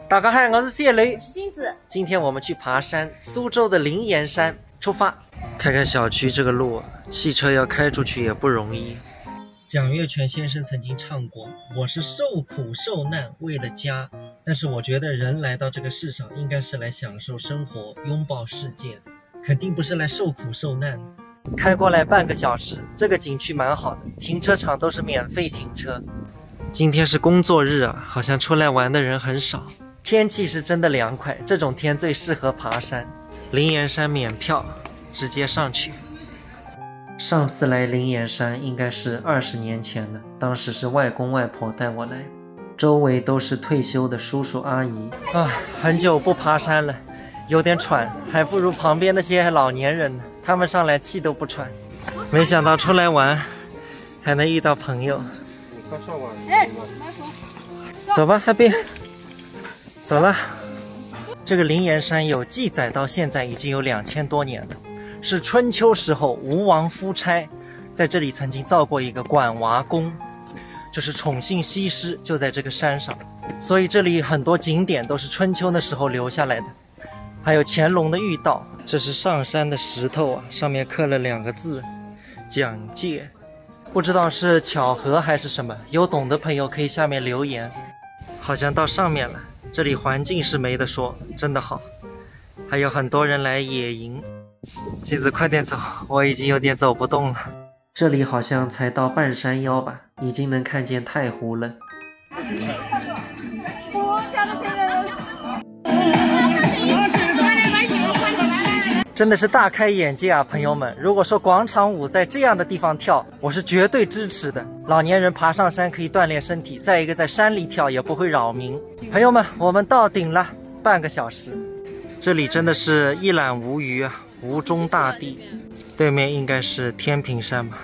大家好，我是谢雷，我是金子。今天我们去爬山，苏州的灵岩山出发。看看小区这个路，汽车要开出去也不容易。蒋月泉先生曾经唱过：“我是受苦受难为了家。”但是我觉得人来到这个世上，应该是来享受生活、拥抱世界的，肯定不是来受苦受难的。开过来半个小时，这个景区蛮好的，停车场都是免费停车。今天是工作日啊，好像出来玩的人很少。天气是真的凉快，这种天最适合爬山。灵岩山免票，直接上去。上次来灵岩山应该是20年前了，当时是外公外婆带我来，周围都是退休的叔叔阿姨啊，很久不爬山了，有点喘，还不如旁边那些老年人呢，他们上来气都不喘。没想到出来玩还能遇到朋友。走吧，海边。走了。这个灵岩山有记载，到现在已经有2000多年了，是春秋时候吴王夫差在这里曾经造过一个管娃宫，就是宠幸西施，就在这个山上，所以这里很多景点都是春秋的时候留下来的。还有乾隆的御道，这是上山的石头啊，上面刻了2个字蒋介，不知道是巧合还是什么，有懂的朋友可以下面留言。好像到上面了，这里环境是没得说，真的好，还有很多人来野营。妻子快点走，我已经有点走不动了。这里好像才到半山腰吧，已经能看见太湖了。真的是大开眼界啊，朋友们！如果说广场舞在这样的地方跳，我是绝对支持的。老年人爬上山可以锻炼身体，再一个在山里跳也不会扰民。朋友们，我们到顶了，半个小时。这里真的是一览无余啊，无中大地。对面应该是天平山吧，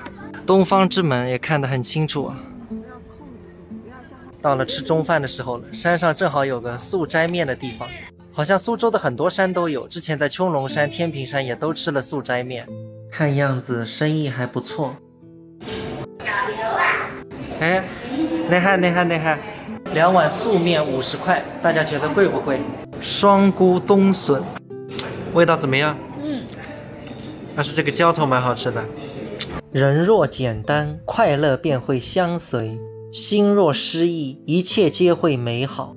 东方之门也看得很清楚啊。到了吃中饭的时候了，山上正好有个素斋面的地方。好像苏州的很多山都有，之前在穹窿山、天平山也都吃了素斋面，看样子生意还不错。哎，你看，2碗素面50块，大家觉得贵不贵？双菇冬笋，味道怎么样？但是这个浇头蛮好吃的。人若简单，快乐便会相随；心若失意，一切皆会美好。